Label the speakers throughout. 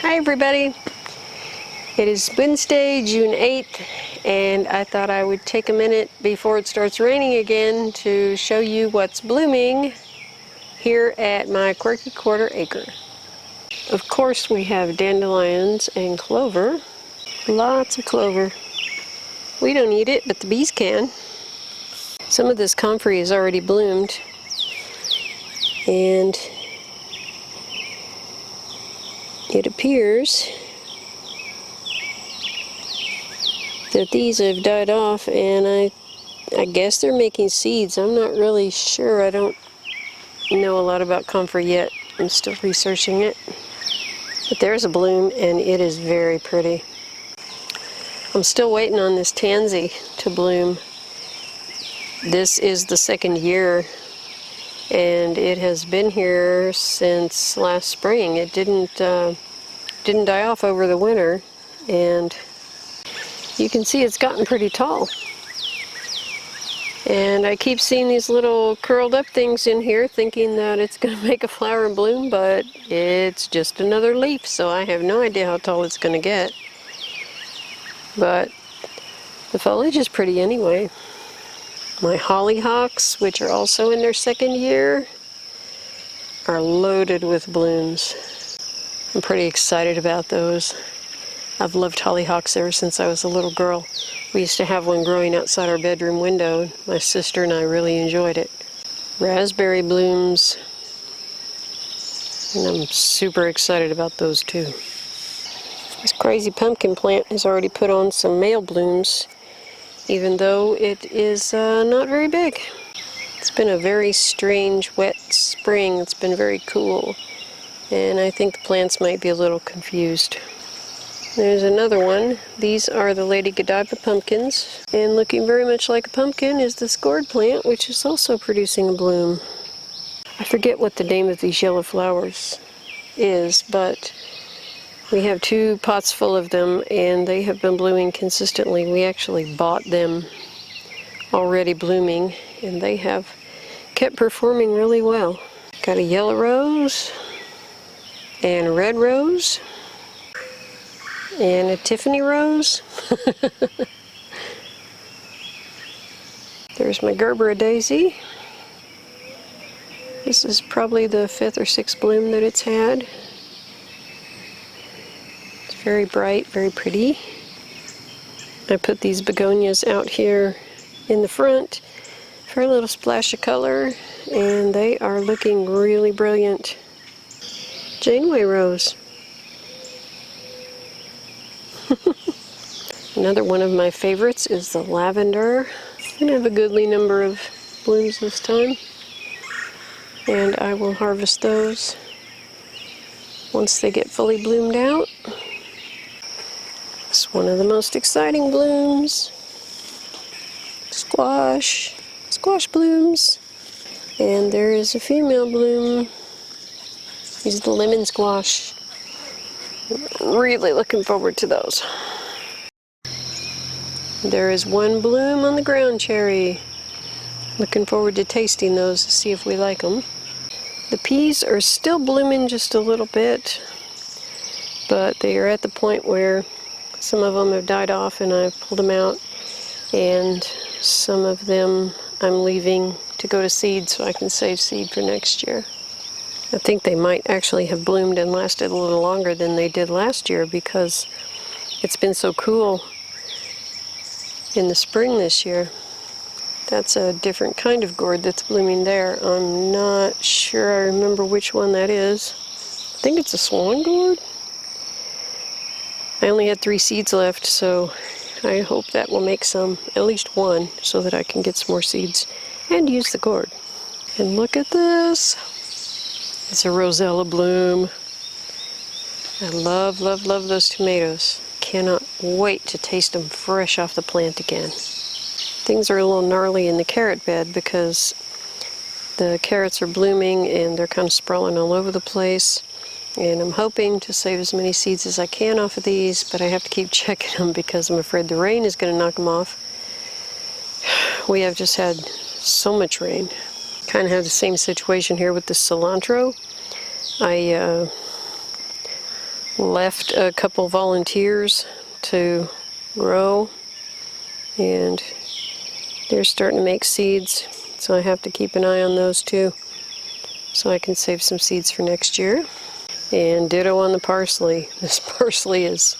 Speaker 1: Hi everybody, it is Wednesday, June 8th, and I thought I would take a minute before it starts raining again to show you what's blooming here at my quirky quarter acre. Of course we have dandelions and clover, lots of clover. We don't eat it, but the bees can. Some of this comfrey has already bloomed, and it appears that these have died off, and I guess they're making seeds. I'm not really sure. I don't know a lot about comfrey yet. I'm still researching it. But there's a bloom, and it is very pretty. I'm still waiting on this tansy to bloom. This is the second year, and it has been here since last spring. It didn't die off over the winter, and you can see it's gotten pretty tall. And I keep seeing these little curled up things in here thinking that it's going to make a flower and bloom, but it's just another leaf, so I have no idea how tall it's going to get. But the foliage is pretty anyway. My hollyhocks, which are also in their second year, are loaded with blooms. I'm pretty excited about those. I've loved hollyhocks ever since I was a little girl. We used to have one growing outside our bedroom window. My sister and I really enjoyed it. Raspberry blooms, and I'm super excited about those too. This crazy pumpkin plant has already put on some male blooms, even though it is not very big. It's been a very strange, wet spring. It's been very cool, and I think the plants might be a little confused. There's another one. These are the Lady Godiva pumpkins, and looking very much like a pumpkin is this gourd plant, which is also producing a bloom. I forget what the name of these yellow flowers is, but we have 2 pots full of them, and they have been blooming consistently. We actually bought them already blooming, and they have kept performing really well. Got a yellow rose, and a red rose, and a Tiffany rose. There's my Gerbera daisy. This is probably the 5th or 6th bloom that it's had. It's very bright, very pretty. I put these begonias out here in the front for a little splash of color, and they are looking really brilliant. Janeway rose. Another one of my favorites is the lavender. I'm going to have a goodly number of blooms this time, and I will harvest those once they get fully bloomed out. It's one of the most exciting blooms. Squash blooms. And there is a female bloom. These are the lemon squash. I'm really looking forward to those. There is one bloom on the ground cherry. Looking forward to tasting those to see if we like them. The peas are still blooming just a little bit, but they are at the point where some of them have died off and I've pulled them out, and some of them I'm leaving to go to seed so I can save seed for next year. I think they might actually have bloomed and lasted a little longer than they did last year because it's been so cool in the spring this year. That's a different kind of gourd that's blooming there. I'm not sure I remember which one that is. I think it's a swan gourd. I only had 3 seeds left, so I hope that will make some, at least one, so that I can get some more seeds and use the gourd. And look at this. It's a Rosella bloom. I love, love, love those tomatoes. Cannot wait to taste them fresh off the plant again. Things are a little gnarly in the carrot bed because the carrots are blooming and they're kind of sprawling all over the place. And I'm hoping to save as many seeds as I can off of these, but I have to keep checking them because I'm afraid the rain is going to knock them off. We have just had so much rain. Kind of have the same situation here with the cilantro. I left a couple volunteers to grow, and they're starting to make seeds, so I have to keep an eye on those too, so I can save some seeds for next year. And ditto on the parsley. This parsley is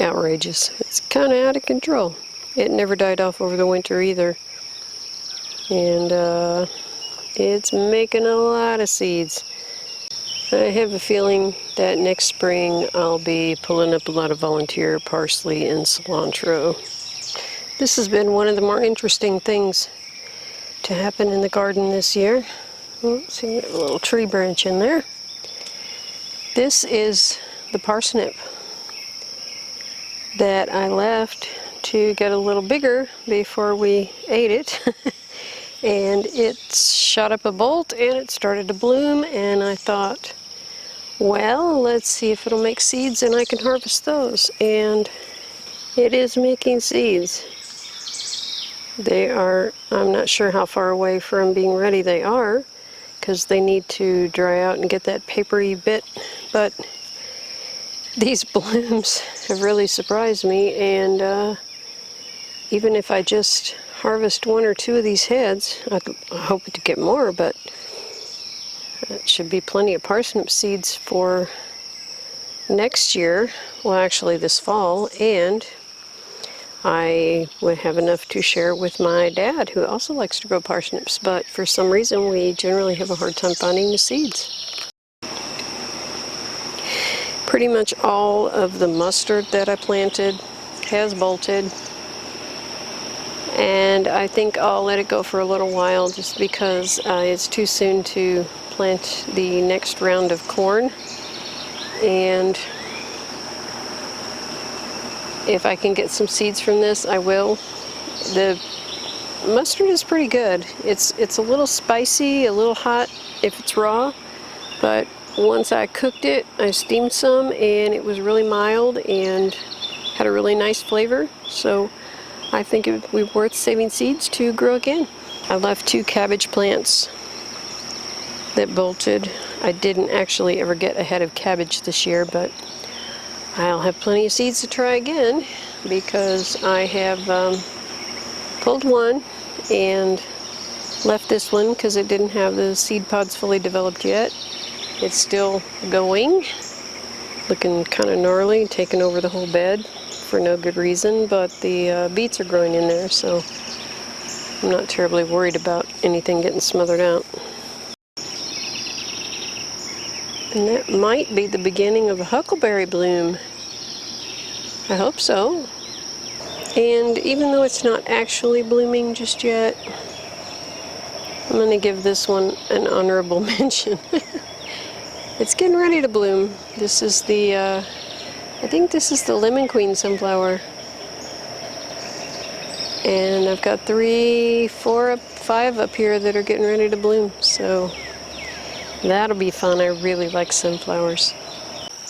Speaker 1: outrageous. It's kind of out of control. It never died off over the winter either, and it's making a lot of seeds. I have a feeling that next spring I'll be pulling up a lot of volunteer parsley and cilantro. This has been one of the more interesting things to happen in the garden this year. Oh, see, we have a little tree branch in there. This is the parsnip that I left to get a little bigger before we ate it. And it shot up a bolt and it started to bloom, and I thought, well, let's see if it'll make seeds and I can harvest those. And it is making seeds. They are, I'm not sure how far away from being ready they are, because they need to dry out and get that papery bit, but these blooms have really surprised me, and even if I just harvest one or two of these heads, I hope to get more, but it should be plenty of parsnip seeds for next year, well actually this fall, and I would have enough to share with my dad, who also likes to grow parsnips, but for some reason we generally have a hard time finding the seeds. Pretty much all of the mustard that I planted has bolted, and I think I'll let it go for a little while just because it's too soon to plant the next round of corn, and if I can get some seeds from this, I will. The mustard is pretty good. It's a little spicy, a little hot if it's raw, but once I cooked it, I steamed some, and it was really mild and had a really nice flavor, so I think it would be worth saving seeds to grow again. I left 2 cabbage plants that bolted. I didn't actually ever get a head of cabbage this year, but I'll have plenty of seeds to try again, because I have pulled one and left this one because it didn't have the seed pods fully developed yet. It's still going, looking kind of gnarly, taking over the whole bed for no good reason, but the beets are growing in there, so I'm not terribly worried about anything getting smothered out. And that might be the beginning of a huckleberry bloom. I hope so. And even though it's not actually blooming just yet, I'm going to give this one an honorable mention. It's getting ready to bloom. This is the, I think this is the Lemon Queen sunflower. And I've got 3, 4, 5 up here that are getting ready to bloom, so that'll be fun. I really like sunflowers.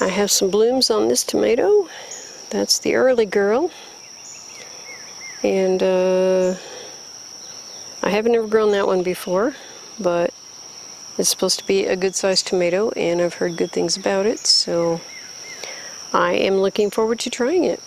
Speaker 1: I have some blooms on this tomato. That's the early girl. And I haven't ever grown that one before, but it's supposed to be a good sized tomato, and I've heard good things about it, so I am looking forward to trying it.